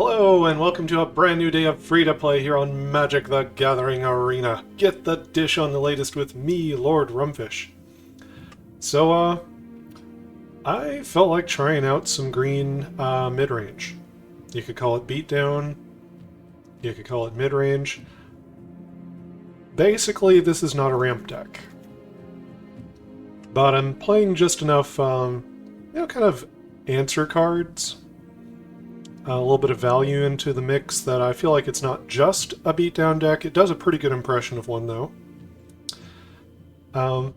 Hello, and welcome to a brand new day of free-to-play here on Magic the Gathering Arena. Get the dish on the latest with me, Lord Rumfish. So, I felt like trying out some green midrange. You could call it beatdown, you could call it midrange. Basically, this is not a ramp deck. But I'm playing just enough, kind of answer cards. A little bit of value into the mix that I feel like it's not just a beatdown deck. It does a pretty good impression of one, though. I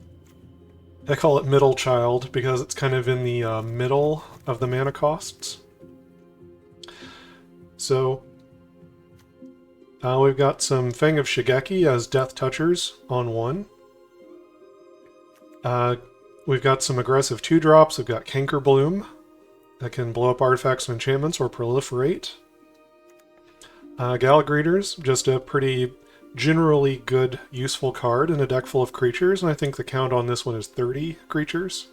call it Middle Child because it's kind of in the middle of the mana costs. So, we've got some Fang of Shigeki as Death Touchers on one. We've got some aggressive 2-drops. We've got Cankerbloom that can blow up artifacts and enchantments or proliferate. Gala Greeters, just a pretty generally good, useful card in a deck full of creatures, and I think the count on this one is 30 creatures.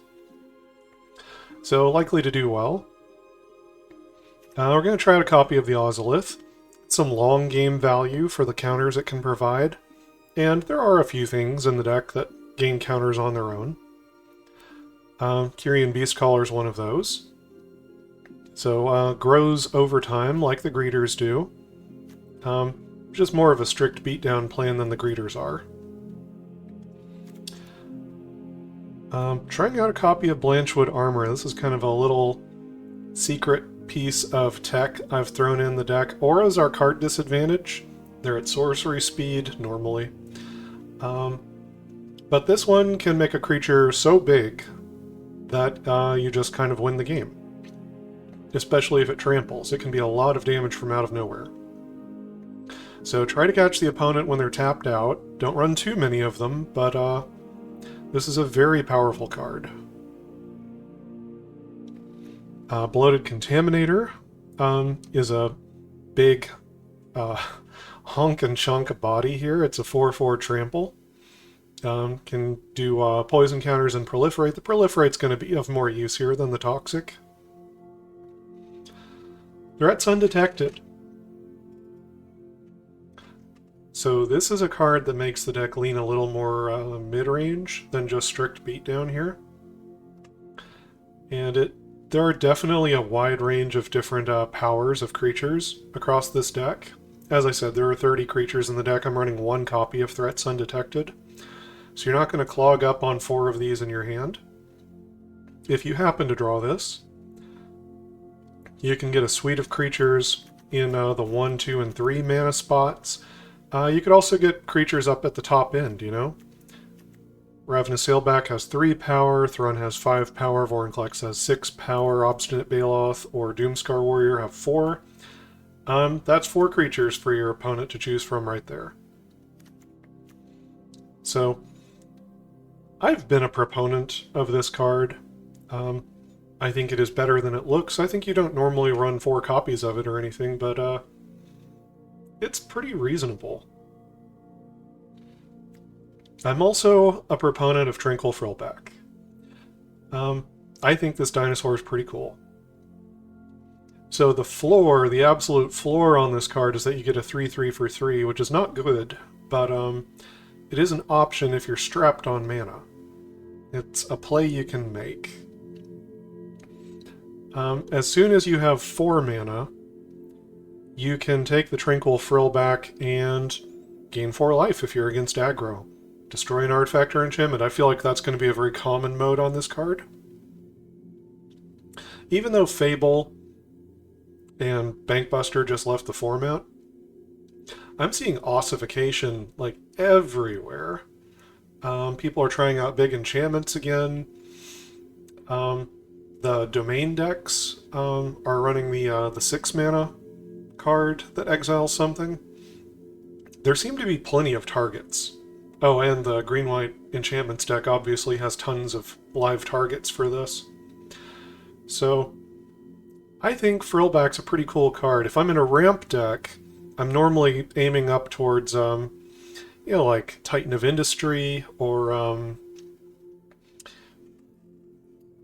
So likely to do well. We're going to try out a copy of the Ozolith. Some long game value for the counters it can provide, and there are a few things in the deck that gain counters on their own. Quirion Beastcaller is one of those. So, grows over time, like the Greeters do. Just more of a strict beatdown plan than the Greeters are. Trying out a copy of Blanchwood Armor. This is kind of a little secret piece of tech I've thrown in the deck. Auras are card disadvantage. They're at sorcery speed, normally. But this one can make a creature so big that you just kind of win the game. Especially if it tramples. It can be a lot of damage from out of nowhere. So try to catch the opponent when they're tapped out. Don't run too many of them, but this is a very powerful card. Bloated Contaminator is a big honk and chunk of body here. It's a 4/4 trample. Can do poison counters and proliferate. The proliferate's going to be of more use here than the toxic. Threats Undetected. So this is a card that makes the deck lean a little more mid-range than just strict beatdown here. And there are definitely a wide range of different powers of creatures across this deck. As I said, there are 30 creatures in the deck. I'm running one copy of Threats Undetected. So you're not going to clog up on 4 of these in your hand. If you happen to draw this, you can get a suite of creatures in the 1, 2, and 3 mana spots. You could also get creatures up at the top end, you know? Ravenous Sailback has 3 power, Thrun has 5 power, Vorinclex has 6 power, Obstinate Baloth or Doomskar Warrior have 4. That's 4 creatures for your opponent to choose from right there. So, I've been a proponent of this card. I think it is better than it looks. I think you don't normally run 4 copies of it or anything, but it's pretty reasonable. I'm also a proponent of Tranquil Frillback. I think this dinosaur is pretty cool. So the floor, the absolute floor on this card is that you get a 3/3 for 3, which is not good, but it is an option if you're strapped on mana. It's a play you can make. As soon as you have 4 mana, you can take the Tranquil Frillback and gain 4 life if you're against aggro. Destroy an artifact or enchantment. I feel like that's going to be a very common mode on this card. Even though Fable and Bankbuster just left the format, I'm seeing ossification like everywhere. People are trying out big enchantments again. The domain decks are running the 6 mana card that exiles something. There seem to be plenty of targets. Oh, and the green-white enchantments deck obviously has tons of live targets for this. So, I think Frillback's a pretty cool card. If I'm in a ramp deck, I'm normally aiming up towards, like Titan of Industry or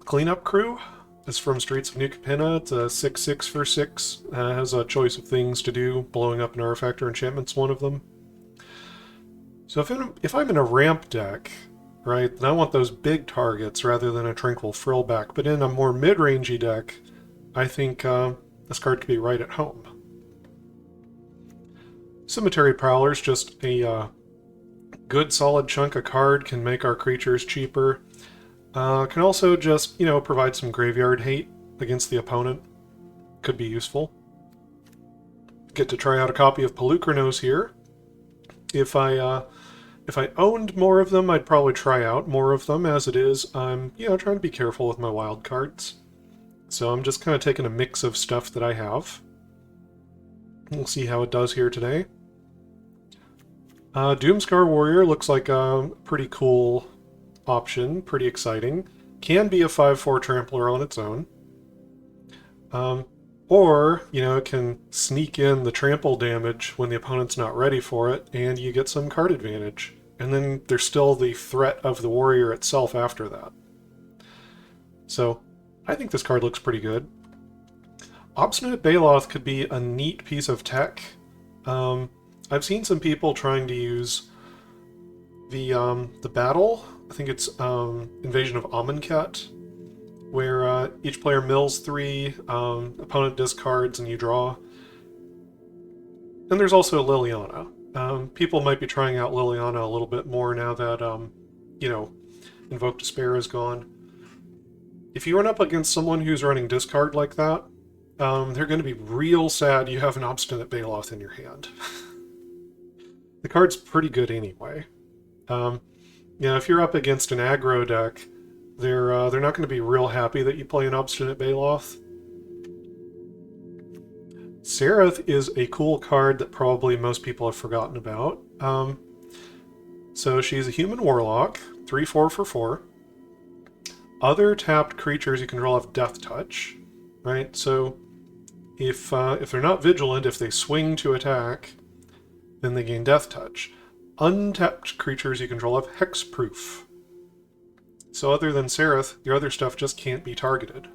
Cleanup Crew. It's from Streets of New Capenna. It's a 6/6 for 6. Has a choice of things to do. Blowing up an artifact or enchantment's one of them. So if I'm in a ramp deck, right, then I want those big targets rather than a Tranquil Frillback. But in a more mid-rangey deck, I think this card could be right at home. Cemetery Prowler is just a good solid chunk of card, can make our creatures cheaper. Can also just, provide some graveyard hate against the opponent. Could be useful. Get to try out a copy of Polukranos here. If I owned more of them, I'd probably try out more of them. As it is, I'm, trying to be careful with my wild cards. So I'm just kind of taking a mix of stuff that I have. We'll see how it does here today. Doomskar Warrior looks like a pretty cool option, pretty exciting. Can be a 5/4 trampler on its own. Or, it can sneak in the trample damage when the opponent's not ready for it, and you get some card advantage. And then there's still the threat of the warrior itself after that. So, I think this card looks pretty good. Obstinate Baloth could be a neat piece of tech. I've seen some people trying to use the battle. I think it's Invasion of Amonkhet, where each player mills 3, opponent discards, and you draw. And there's also Liliana. People might be trying out Liliana a little bit more now that, Invoke Despair is gone. If you run up against someone who's running discard like that, they're going to be real sad you have an Obstinate Baloth in your hand. The card's pretty good anyway. If you're up against an aggro deck, they're not going to be real happy that you play an Obstinate Baloth. Saryth is a cool card that probably most people have forgotten about. So she's a human warlock, 3/4 for 4. Other tapped creatures you control have Death Touch, right? So if they're not vigilant, if they swing to attack, then they gain Death Touch. Untapped creatures you control have Hexproof. So other than Saryth, your other stuff just can't be targeted.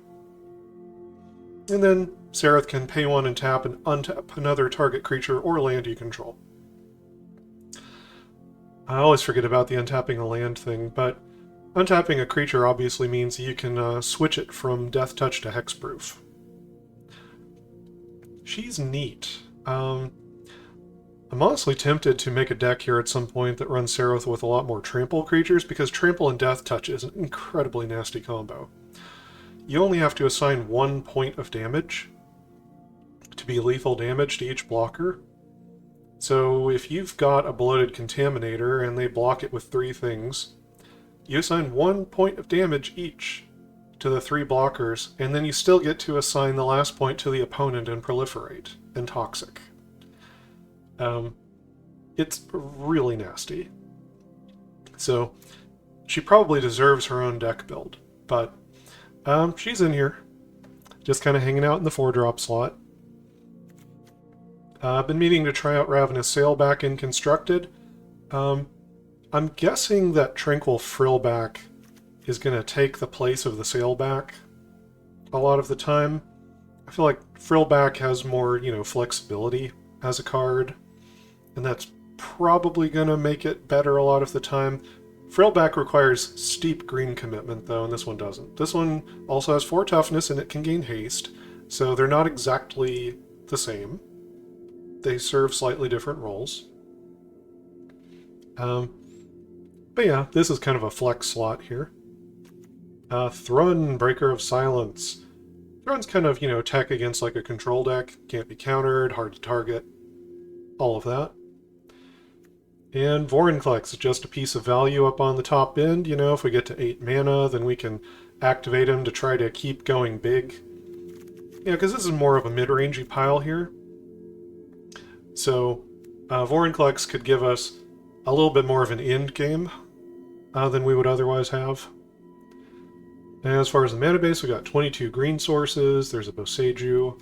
And then Saryth can pay 1 and tap and untap another target creature or land you control. I always forget about the untapping a land thing, but untapping a creature obviously means you can switch it from Death Touch to Hexproof. She's neat. I'm honestly tempted to make a deck here at some point that runs Saryth with a lot more trample creatures, because trample and Death Touch is an incredibly nasty combo. You only have to assign 1 point of damage to be lethal damage to each blocker. So if you've got a Bloated Contaminator and they block it with 3 things, you assign 1 point of damage each to the 3 blockers, and then you still get to assign the last point to the opponent and Proliferate and Toxic. It's really nasty. So she probably deserves her own deck build, but she's in here, just kind of hanging out in the 4-drop slot. I've been meaning to try out Ravenous Sailback in Constructed. I'm guessing that Tranquil Frillback is going to take the place of the Sailback a lot of the time. I feel like Frillback has more, flexibility as a card, and that's probably going to make it better a lot of the time. Frillback requires steep green commitment, though, and this one doesn't. This one also has 4 toughness, and it can gain haste, so they're not exactly the same. They serve slightly different roles. But yeah, this is kind of a flex slot here. Thrun, Breaker of Silence. Thrun's kind of, tech against like a control deck. Can't be countered, hard to target. All of that. And Vorinclex is just a piece of value up on the top end. If we get to 8 mana, then we can activate him to try to keep going big. Because this is more of a mid-rangey pile here. So Vorinclex could give us a little bit more of an end game than we would otherwise have. And as far as the mana base, we got 22 green sources. There's a Boseiju,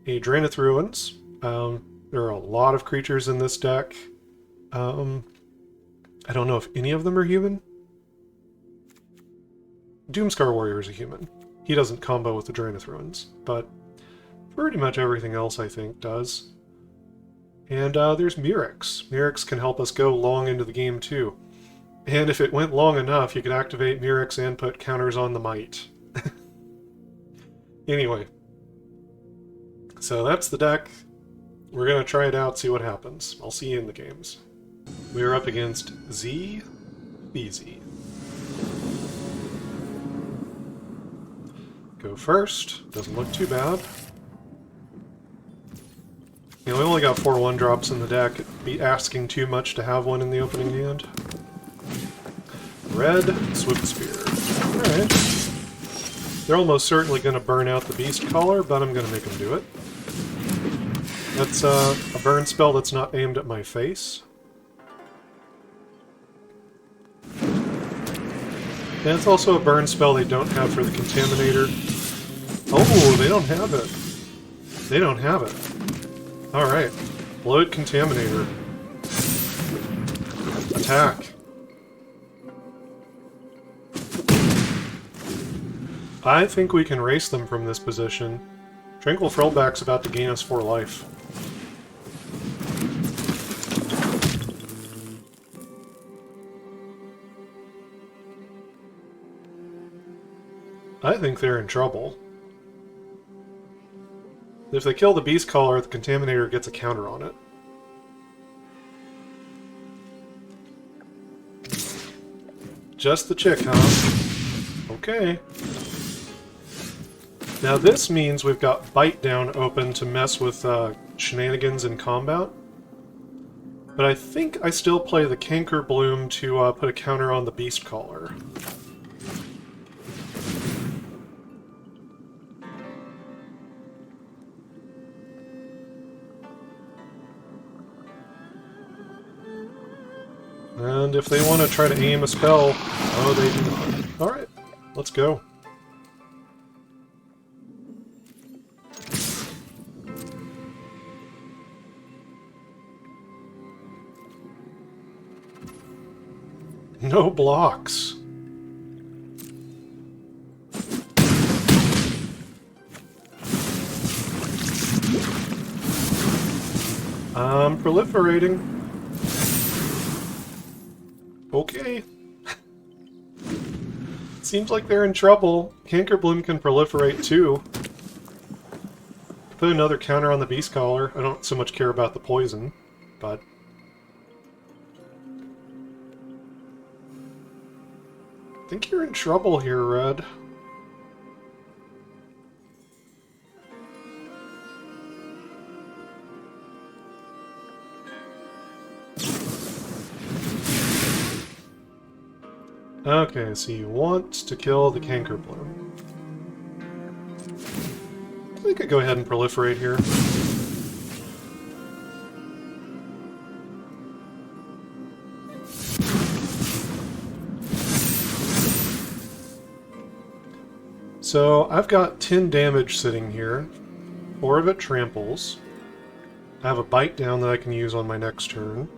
a Drannith Ruins. There are a lot of creatures in this deck. I don't know if any of them are human. Doomskar Warrior is a human. He doesn't combo with the Drannith Ruins, but pretty much everything else I think does. And there's Mirrex. Mirrex can help us go long into the game too. And if it went long enough, you could activate Mirrex and put counters on the Might. Anyway, so that's the deck. We're going to try it out, see what happens. I'll see you in the games. We're up against Z, BZ. Go first. Doesn't look too bad. You know, we only got 4 1-drops in the deck. It'd be asking too much to have one in the opening hand. Red, Swift Spear. Alright. They're almost certainly going to burn out the Beastcaller, but I'm going to make them do it. That's a burn spell that's not aimed at my face. And it's also a burn spell they don't have for the Contaminator. Oh, they don't have it. They don't have it. Alright. Bloated Contaminator. Attack. I think we can race them from this position. Tranquil Frillback's about to gain us 4 life. I think they're in trouble. If they kill the Beastcaller, the Contaminator gets a counter on it. Just the chick, huh? Okay. Now this means we've got Bite Down open to mess with shenanigans in combat. But I think I still play the Cankerbloom to put a counter on the Beastcaller. And if they want to try to aim a spell, oh, they do not. Alright, let's go. No blocks. I'm proliferating. Okay. Seems like they're in trouble. Cankerbloom can proliferate too. Put another counter on the Beastcaller. I don't so much care about the poison, but... I think you're in trouble here, Red. Okay, so you want to kill the Cankerbloom. We could go ahead and proliferate here. So I've got 10 damage sitting here. 4 of it tramples. I have a Bite Down that I can use on my next turn.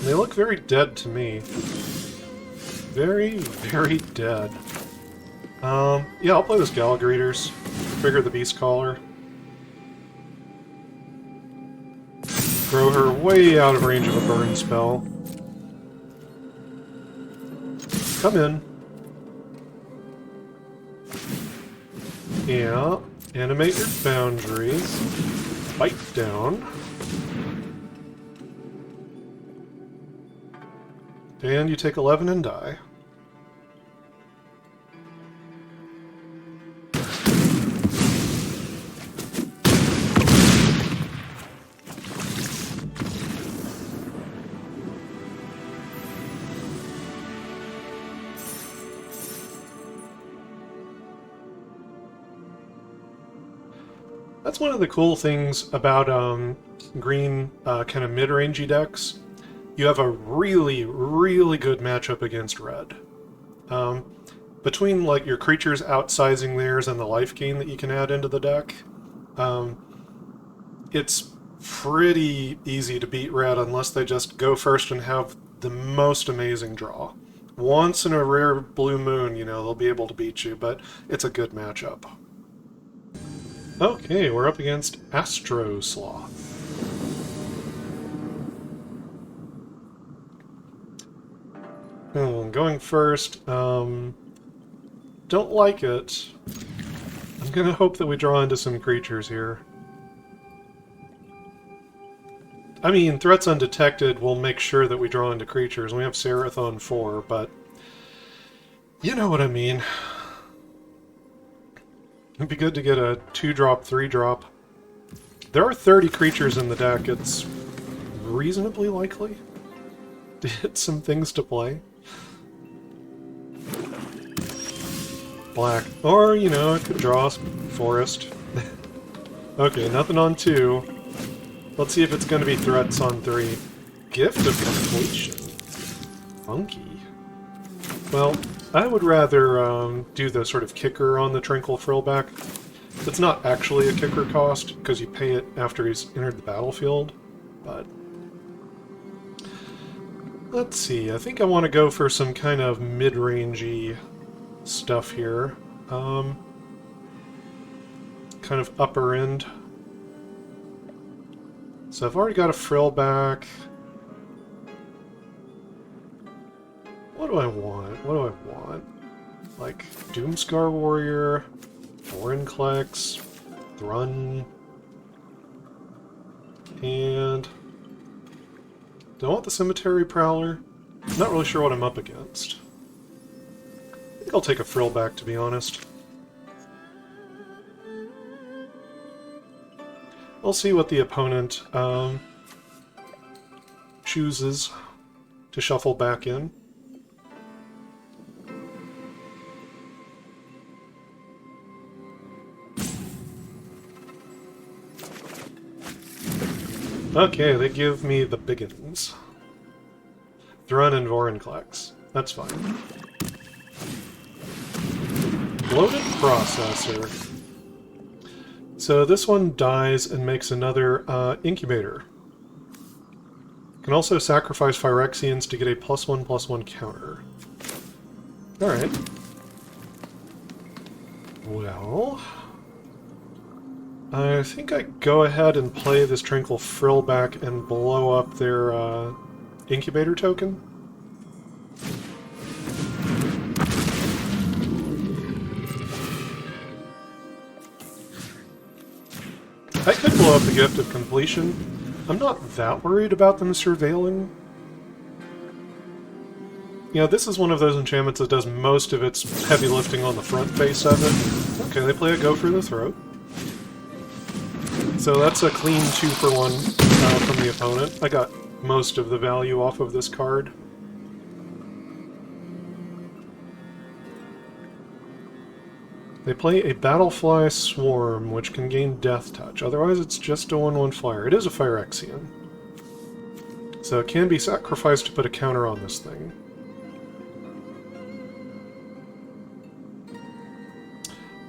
They look very dead to me. Very, very dead. Yeah, I'll play this Gala Greeters. Trigger the Beastcaller. Throw her way out of range of a burn spell. Come in. Yeah. Animate your boundaries. Bite down. And you take 11 and die. That's one of the cool things about green kind of mid-rangey decks. You have a really, really good matchup against red. Between like your creatures outsizing theirs and the life gain that you can add into the deck, it's pretty easy to beat red unless they just go first and have the most amazing draw. Once in a rare blue moon, you know, they'll be able to beat you, but it's a good matchup. Okay, we're up against Astro Sloth. Going first, don't like it. I'm gonna hope that we draw into some creatures here. I mean, Threats Undetected will make sure that we draw into creatures. We have Saryth on 4, but you know what I mean. It'd be good to get a 2-drop, 3-drop. There are 30 creatures in the deck. It's reasonably likely to hit some things to play. Black. Or, you know, I could draw a forest. Okay, nothing on 2. Let's see if it's going to be threats on 3. Gift of Completion. Funky. Well, I would rather do the sort of kicker on the Tranquil Frillback. It's not actually a kicker cost, because you pay it after he's entered the battlefield, but... Let's see, I think I want to go for some kind of mid-rangey stuff here. Kind of upper end. So I've already got a Frillback. What do I want? What do I want? Like, Doomskar Warrior, Vorinclex, Thrun, and... do I want the Cemetery Prowler? I'm not really sure what I'm up against. I think I'll take a Frillback, to be honest. We'll see what the opponent chooses to shuffle back in. Okay, they give me the biggins. Thrun and Vorinclex. That's fine. Bloated Processor. So this one dies and makes another incubator. Can also sacrifice Phyrexians to get a +1/+1 counter. Alright. Well... I think I go ahead and play this Tranquil Frillback and blow up their incubator token. I could blow up the Gift of Completion. I'm not that worried about them surveilling. You know, this is one of those enchantments that does most of its heavy lifting on the front face of it. Okay, they play a Go for the Throat. So that's a clean 2-for-1 from the opponent. I got most of the value off of this card. They play a Battlefly Swarm, which can gain Death Touch. Otherwise, it's just a 1/1 flyer. It is a Phyrexian. So it can be sacrificed to put a counter on this thing.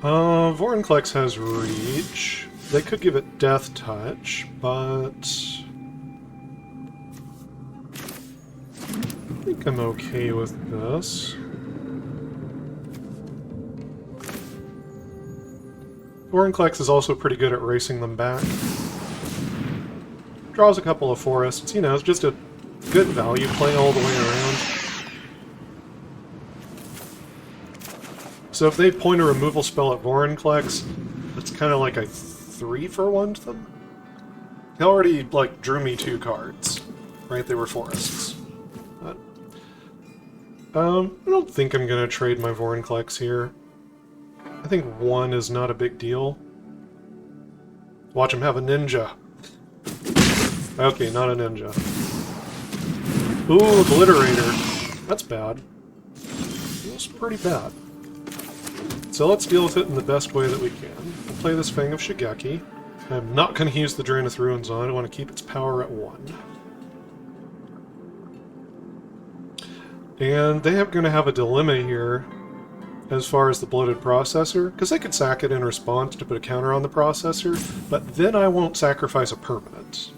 Vorinclex has Reach. They could give it Death Touch, but... I think I'm okay with this. Vorinclex is also pretty good at racing them back. Draws a couple of forests, you know, it's just a good value play all the way around. So if they point a removal spell at Vorinclex, it's kind of like a 3-for-1 to them? They already, like, drew me 2 cards, right? They were forests. But, I don't think I'm going to trade my Vorinclex here. I think 1 is not a big deal. Watch him have a ninja. Okay, not a ninja. Ooh, Obliterator. That's bad. That's pretty bad. So let's deal with it in the best way that we can. We'll play this Fang of Shigeki. I'm not going to use the Drannith Ruins on it. I want to keep its power at 1. And they are going to have a dilemma here. as far as the Bloated Processor, because I could sack it in response to put a counter on the processor, but then I won't sacrifice a permanent,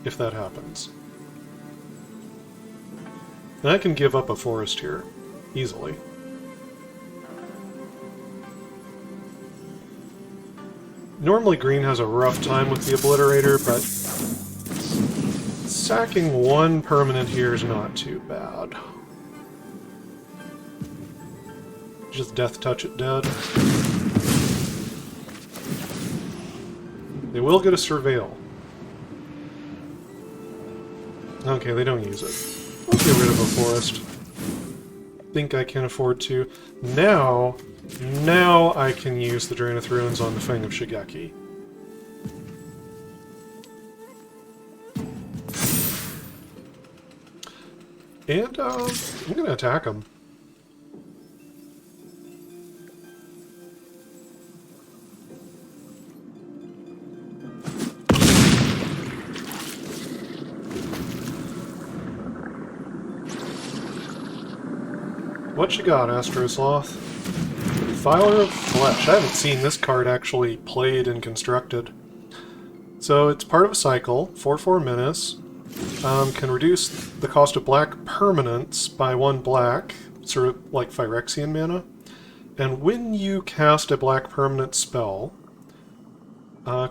if that happens. And I can give up a forest here, easily. Normally green has a rough time with the Obliterator, but sacking one permanent here is not too bad. Just death touch it dead. They will get a Surveil. Okay, they don't use it. I'll get rid of a forest. Think I can afford to. Now I can use the Drannith Ruins on the Fang of Shigeki. And, I'm gonna attack him. What you got, Astrosloth? Filer of Flesh. I haven't seen this card actually played and constructed. So it's part of a cycle, 4/4 menace. Can reduce the cost of black permanents by 1 black, sort of like Phyrexian mana. And when you cast a black permanent spell,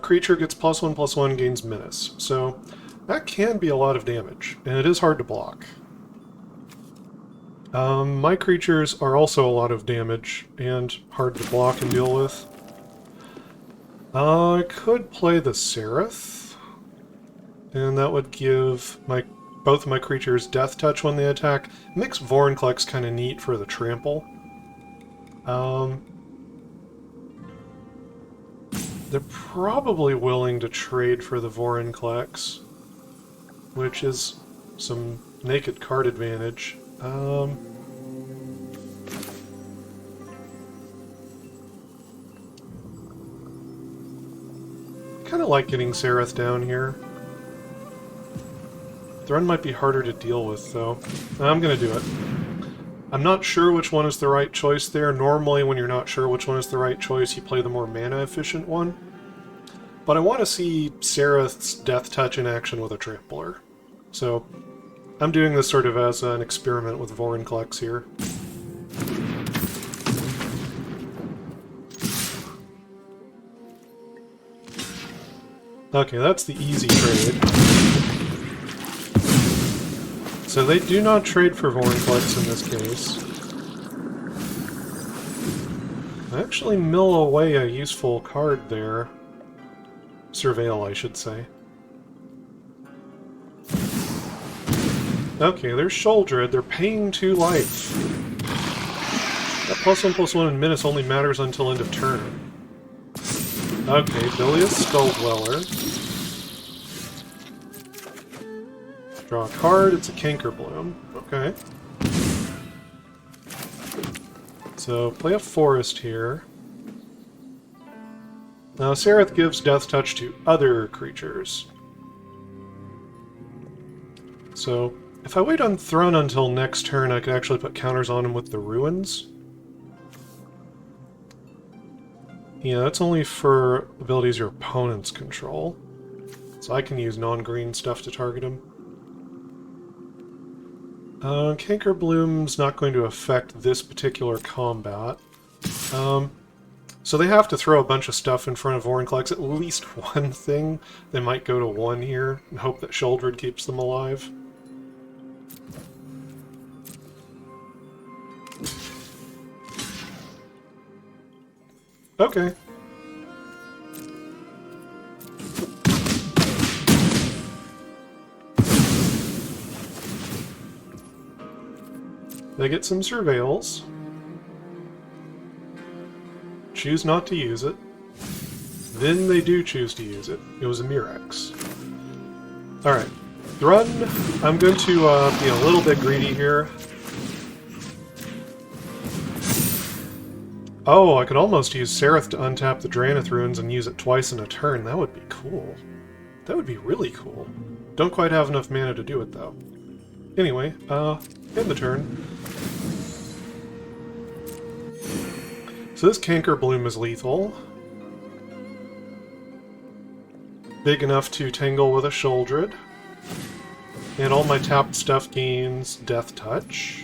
creature gets +1/+1, gains menace. So that can be a lot of damage, and it is hard to block. My creatures are also a lot of damage and hard to block and deal with. I could play the Saryth, and that would give both of my creatures death touch when they attack. It makes Vorinclex kind of neat for the trample. They're probably willing to trade for the Vorinclex, which is some naked card advantage. Kind of like getting Saryth down here. Thrun might be harder to deal with, though. I'm gonna do it. I'm not sure which one is the right choice there. Normally, when you're not sure which one is the right choice, you play the more mana-efficient one. But I want to see Saryth's Death Touch in action with a Trampler. So, I'm doing this sort of as an experiment with Vorinclex here. Okay, that's the easy trade. So they do not trade for Vorinclex in this case. I actually mill away a useful card there. Surveil, I should say. Okay, there's Sheoldred. They're paying 2 life. That +1/+1 in menace only matters until end of turn. Okay, Bilious Skulldweller. Draw a card, it's a Cankerbloom. Okay. So, play a forest here. Now, Saryth gives Death Touch to other creatures. So, if I wait on Thrun until next turn, I could actually put counters on him with the Ruins. Yeah, that's only for abilities your opponents control. So I can use non-green stuff to target him. Cankerbloom's not going to affect this particular combat. So they have to throw a bunch of stuff in front of Vorinclex, at least one thing. They might go to 1 here, and hope that Sheoldred keeps them alive. Okay. They get some Surveils. Choose not to use it. Then they do choose to use it. It was a Mirex. Alright. Thrun, I'm going to be a little bit greedy here. Oh, I could almost use Saryth to untap the Drannith Ruins and use it twice in a turn. That would be cool. That would be really cool. Don't quite have enough mana to do it, though. Anyway, end the turn. So this Cankerbloom is lethal. Big enough to tangle with a Sheoldred. And all my tapped stuff gains Death Touch.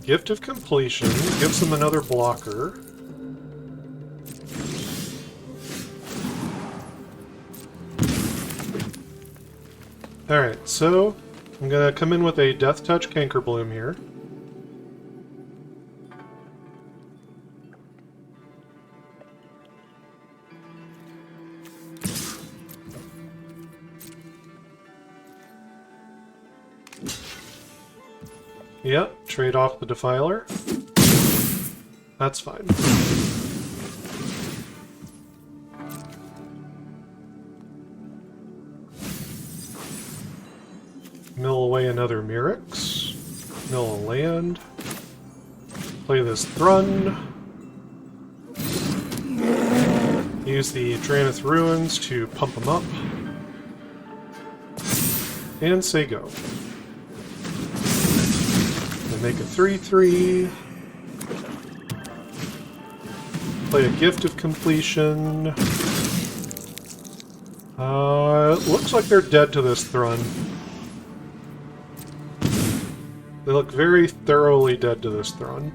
Gift of Completion gives them another blocker. Alright, so I'm gonna come in with a Death Touch Cankerbloom here. Yep, trade off the Defiler. That's fine. Mill away another Mirrex. Mill a land. Play this Thrun. Use the Drannith Ruins to pump them up. And say go. Make a 3/3. Play a Gift of Completion. It looks like they're dead to this Thrun. They look very thoroughly dead to this Thrun.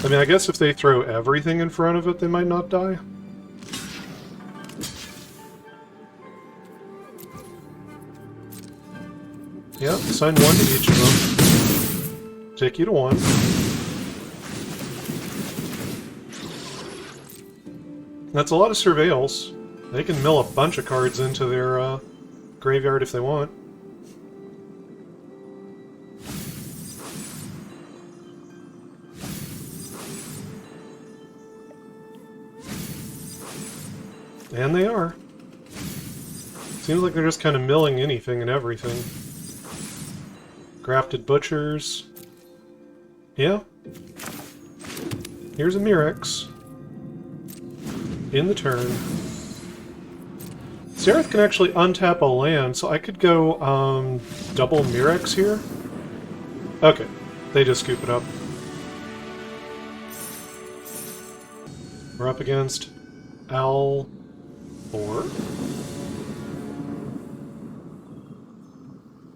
I mean, I guess if they throw everything in front of it, they might not die. Yep, assign 1 to each of them. Take you to 1. That's a lot of surveils. They can mill a bunch of cards into their graveyard if they want. And they are. Seems like they're just kind of milling anything and everything. Grafted Butchers. Yeah. Here's a Mirrex. In the turn. Saryth can actually untap a land, so I could go double Mirrex here. Okay, they just scoop it up. We're up against Al 4.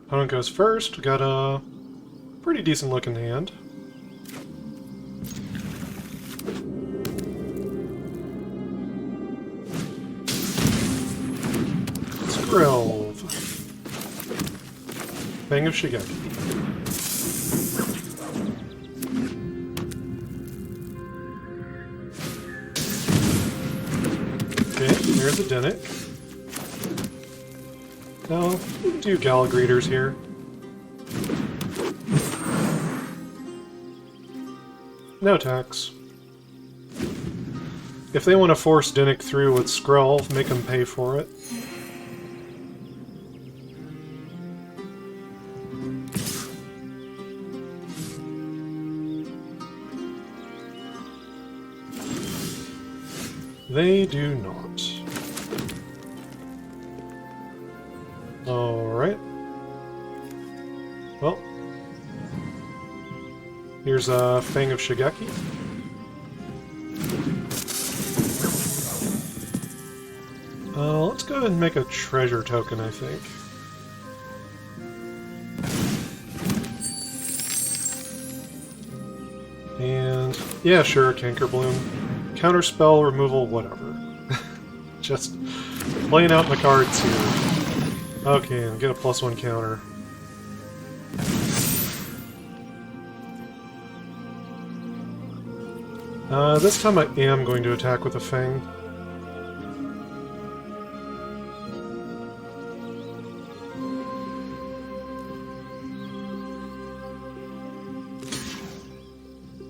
Opponent goes first. We got a pretty decent looking hand. Skrill. Fang of Shigeki. Okay, there's a Dinnick. No, we can do Gala Greeters here. No attacks. If they want to force Dinnick through with Skrull, make them pay for it. They do not. Alright. Well. Here's a Fang of Shigeki. Let's go ahead and make a treasure token, I think. And yeah, sure, Cankerbloom. Counterspell, removal, whatever. Just playing out my cards here. Okay, and get a +1 counter. This time I am going to attack with a Fang.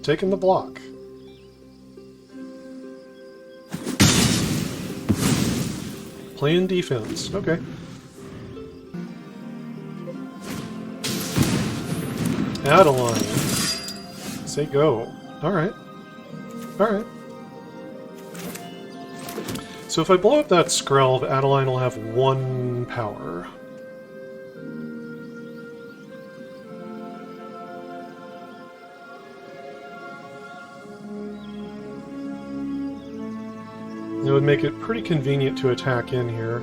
Taking the block. Playing defense. Okay. Add a line. Say go. Alright. Alright. So if I blow up that Skrelv, Adeline will have 1 power. It would make it pretty convenient to attack in here.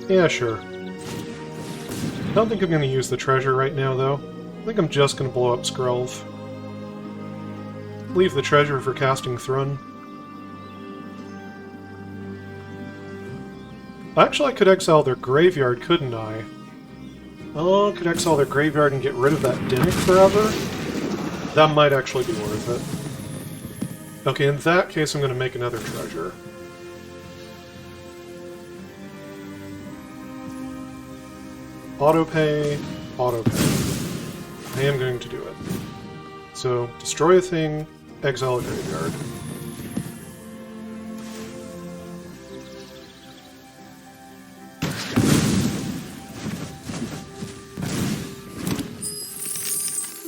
Yeah, sure. I don't think I'm going to use the treasure right now, though. I think I'm just going to blow up Skrelv. Leave the treasure for casting Thrun. Actually, I could exile their graveyard, couldn't I? Oh, I could exile their graveyard and get rid of that Dinnick forever? That might actually be worth it. Okay, in that case, I'm going to make another treasure. Autopay, autopay. I am going to do it. So, destroy a thing, exile a graveyard.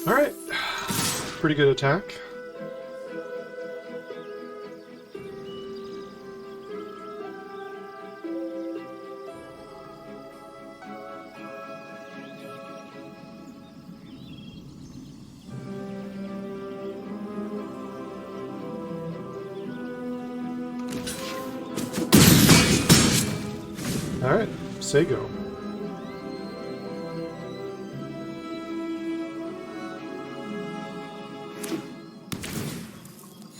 Alright. Pretty good attack. Alright, say go.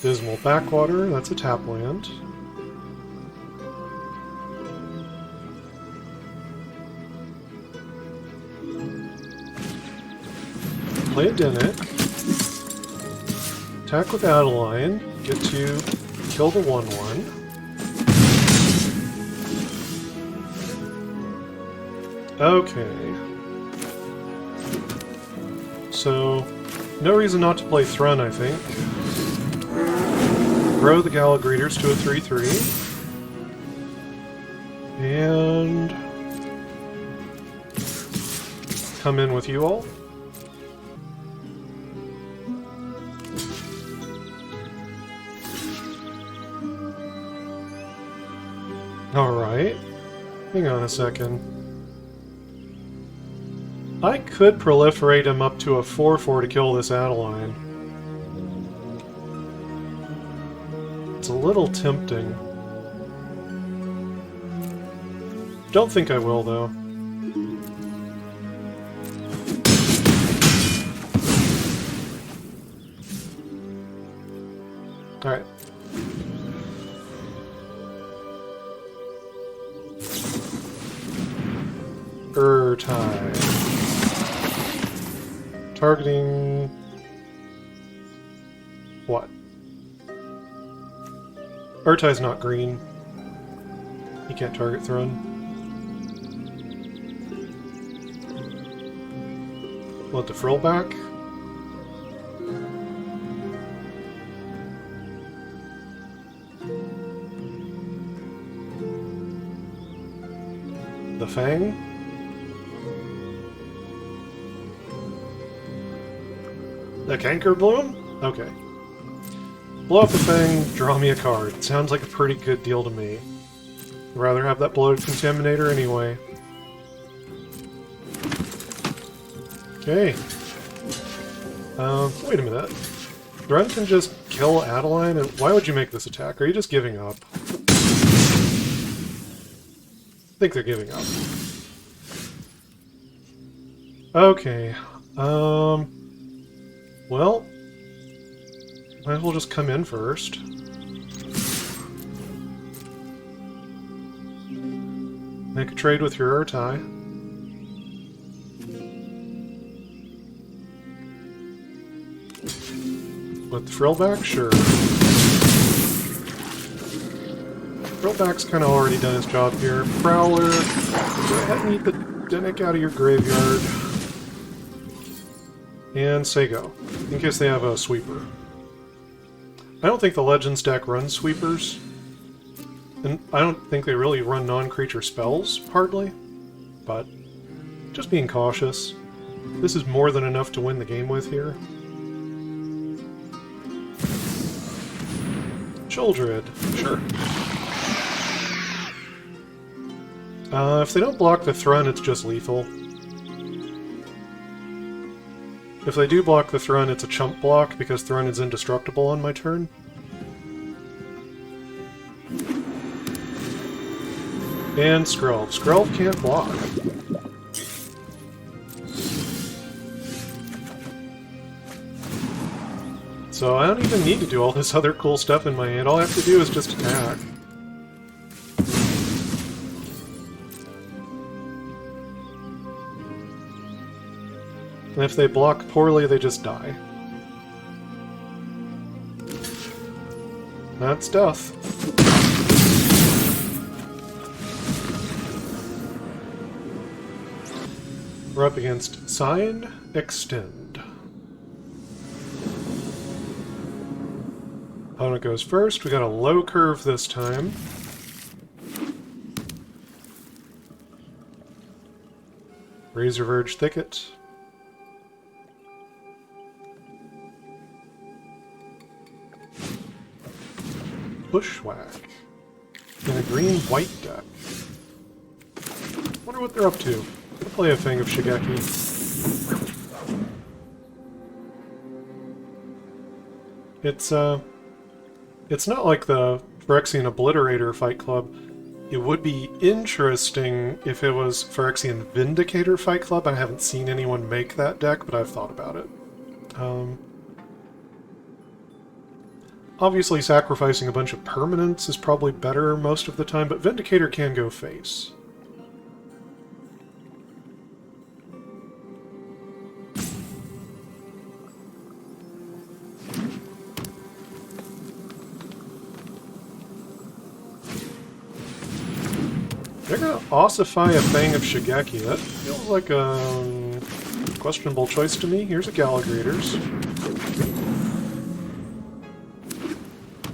Dismal Backwater, that's a tap land. Play a Dinnick. Attack with Adeline. Get to kill the 1/1. Okay. So, no reason not to play Thrun, I think. Grow the Gala Greeters to a 3/3. And come in with you all. Alright. Hang on a second. I could proliferate him up to a 4/4 to kill this Adeline. It's a little tempting. Don't think I will, though. Alright. Urtai. Targeting... what? Urtai's not green. He can't target Thrun. What, the Frillback? The Fang? The Cankerbloom? Okay. Blow up the Fang, draw me a card. Sounds like a pretty good deal to me. I'd rather have that Bloated Contaminator anyway. Okay. Wait a minute. Thrun can just kill Adeline? And why would you make this attack? Are you just giving up? I think they're giving up. Okay. Well, might as well just come in first. Make a trade with your Urtai. With the Frillback? Sure. Frillback's kind of already done his job here. Prowler, go ahead and eat the Dinnick out of your graveyard. And say go, in case they have a sweeper. I don't think the Legends deck runs sweepers. And I don't think they really run non-creature spells, hardly. But, just being cautious. This is more than enough to win the game with here. Childred, sure. If they don't block the Thrun, it's just lethal. If they do block the Thrun, it's a chump block, because Thrun is indestructible on my turn. And Skrelv. Skrelv can't block. So I don't even need to do all this other cool stuff in my hand. All I have to do is just attack. And if they block poorly, they just die. That's death. We're up against Sign, Extend. Opponent goes first. We got a low curve this time. Razor Verge Thicket. Bushwhack. In a green-white deck. Wonder what they're up to. I'll play a Fang of Shigeki. It's not like the Phyrexian Obliterator Fight Club. It would be interesting if it was Phyrexian Vindicator Fight Club. I haven't seen anyone make that deck, but I've thought about it. Obviously, sacrificing a bunch of permanents is probably better most of the time, but Vindicator can go face. They're gonna ossify a Fang of Shigeki. That feels like a questionable choice to me. Here's a Gala Greeters.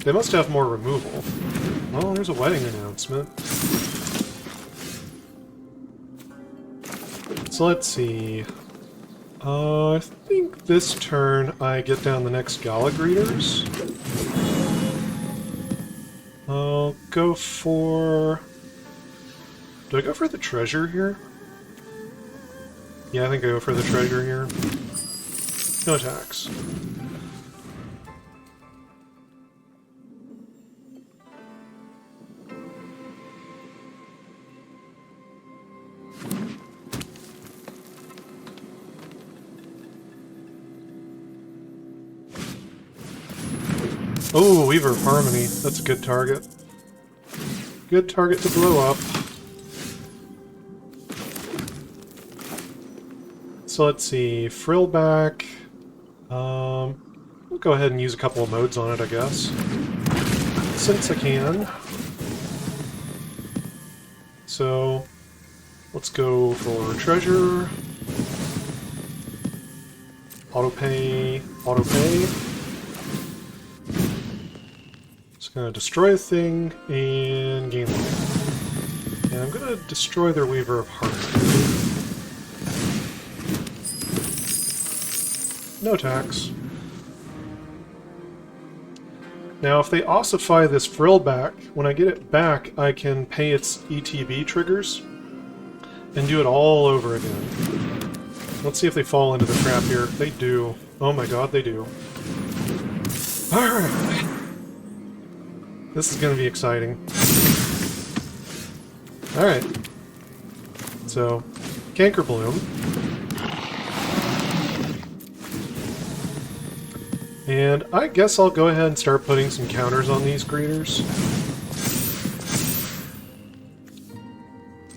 They must have more removal. Oh, there's a wedding announcement. So let's see. I think this turn I get down the next Gala Greeters. I'll go for... Do I go for the treasure here? Yeah, I think I go for the treasure here. No attacks. Oh, Weaver of Harmony. That's a good target. Good target to blow up. So let's see. Frillback. We'll go ahead and use a couple of modes on it, I guess. Since I can. So, let's go for treasure. Autopay. Autopay. Gonna destroy a thing and gain life. And I'm gonna destroy their Weaver of Harmony. No attacks. Now, if they ossify this Frillback, when I get it back, I can pay its ETB triggers and do it all over again. Let's see if they fall into the trap here. They do. Oh my god, they do. Alright. This is going to be exciting. Alright. So, Cankerbloom. And I guess I'll go ahead and start putting some counters on these Greeters.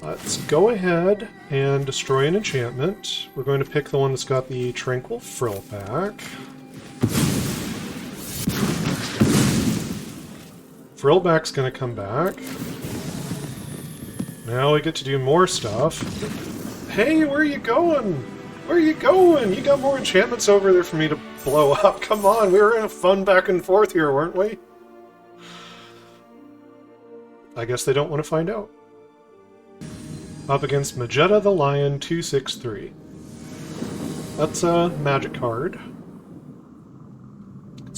Let's go ahead and destroy an enchantment. We're going to pick the one that's got the Tranquil Frillback. Frillback's gonna come back. Now we get to do more stuff. Hey, where are you going? Where are you going? You got more enchantments over there for me to blow up. Come on, we were in a fun back and forth here, weren't we? I guess they don't want to find out. Up against Magetta the Lion 263. That's a magic card.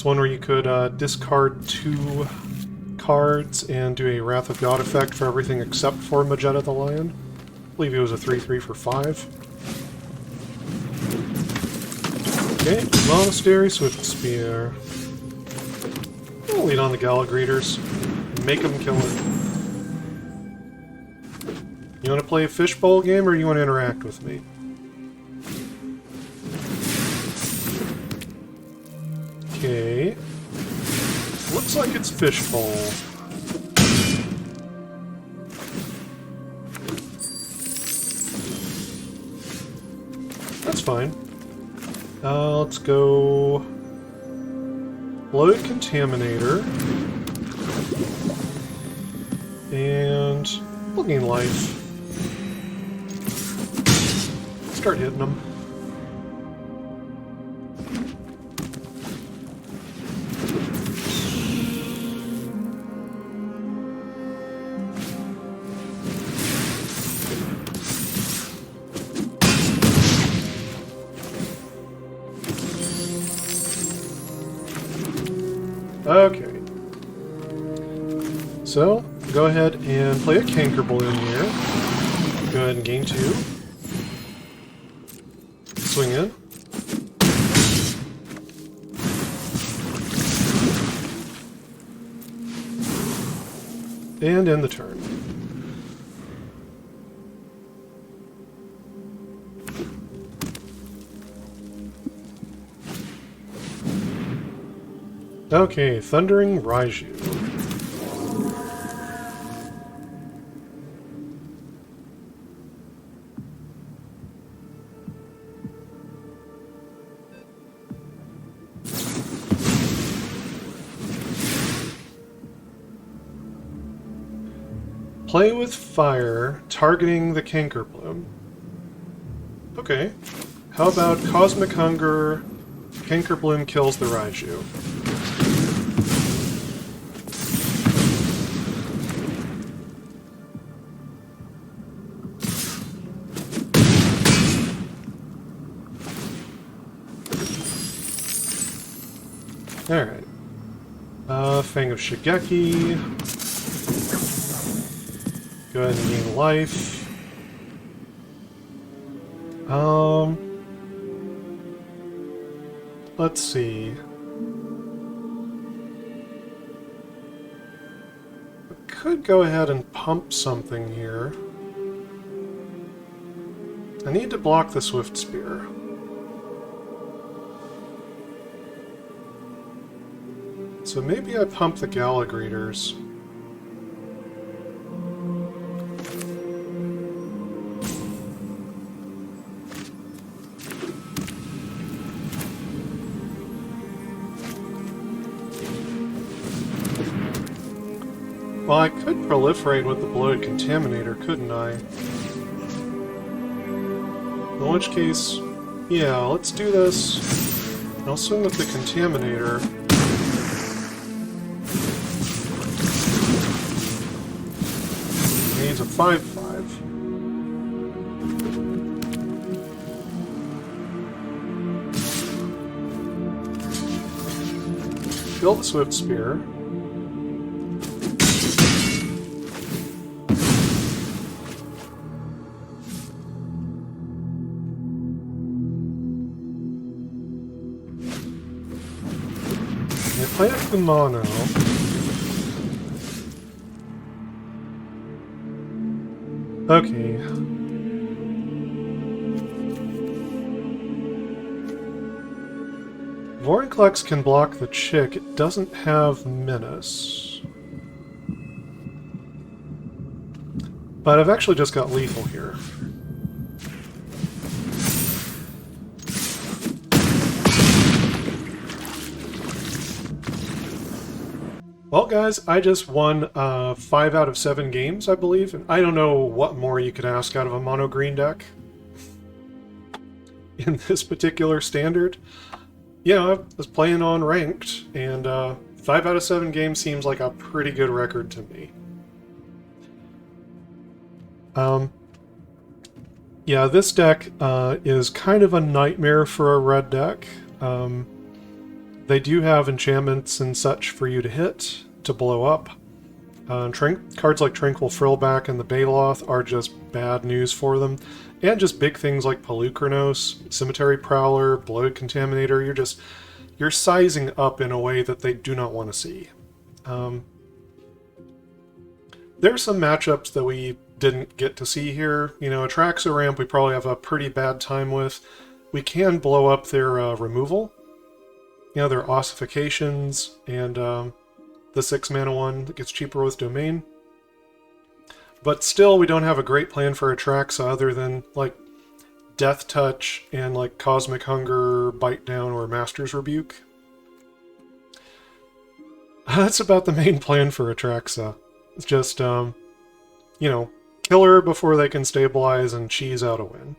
It's one where you could discard 2 cards and do a Wrath of God effect for everything except for Magetta the Lion. I believe it was a 3/3 for 5. Okay, Monastery Swiftspear. I'll lead on the Gala Greeters. Make them kill it. You want to play a fishbowl game or you want to interact with me? Okay. Looks like it's fishbowl. That's fine. Let's go... Bloated Contaminator. And... we'll gain life. Start hitting them. Okay. So, go ahead and play a Cankerbloom here. Go ahead and gain 2. Swing in. And end the turn. Okay, Thundering Raiju. Play with fire, targeting the Cankerbloom. Okay. How about Cosmic Hunger, Cankerbloom kills the Raiju. Alright. Fang of Shigeki. Go ahead and gain life. Let's see. I could go ahead and pump something here. I need to block the Swiftspear. So maybe I pump the Gala Greeters. Well, I could proliferate with the Bloated Contaminator, couldn't I? In which case, yeah, let's do this. I'll swing with the Contaminator. Needs a 5/5. Kill the Swiftspear. Play up the mono. Okay. Vorinclex can block the chick. It doesn't have Menace. But I've actually just got lethal here. Well, guys, I just won 5 out of 7 games, I believe, and I don't know what more you could ask out of a mono-green deck in this particular standard. Yeah, I was playing on ranked, and 5 out of 7 games seems like a pretty good record to me. Yeah, this deck is kind of a nightmare for a red deck. They do have enchantments and such for you to hit, to blow up. Cards like Tranquil Frillback and the Baloth are just bad news for them. And just big things like Polukranos, Cemetery Prowler, Bloated Contaminator, you're sizing up in a way that they do not want to see. There's some matchups that we didn't get to see here. You know, Atraxa ramp we probably have a pretty bad time with. We can blow up their removal. You know, their ossifications and the 6-mana one that gets cheaper with Domain. But still, we don't have a great plan for Atraxa other than, like, Death Touch and, like, Cosmic Hunger, Bite Down, or Master's Rebuke. That's about the main plan for Atraxa. It's just, you know, kill her before they can stabilize and cheese out a win.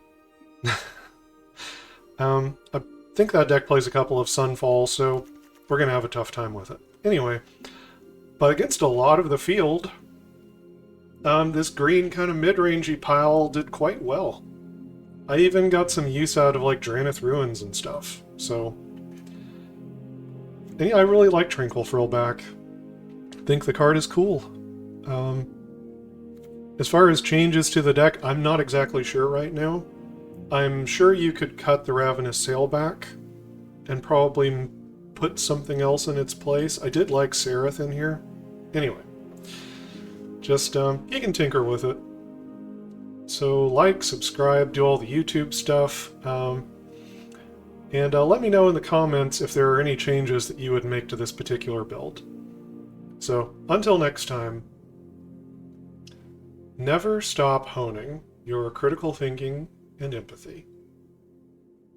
I think that deck plays a couple of Sunfall, so we're going to have a tough time with it. Anyway, but against a lot of the field, this green kind of mid-rangey pile did quite well. I even got some use out of like Drannith Ruins and stuff, so... And yeah, I really like Tranquil Frillback. I think the card is cool. As far as changes to the deck, I'm not exactly sure right now. I'm sure you could cut the Ravenous Sailback and probably put something else in its place. I did like Saryth in here. Anyway, just, you can tinker with it. So like, subscribe, do all the YouTube stuff, and let me know in the comments if there are any changes that you would make to this particular build. So, until next time, never stop honing your critical thinking and empathy.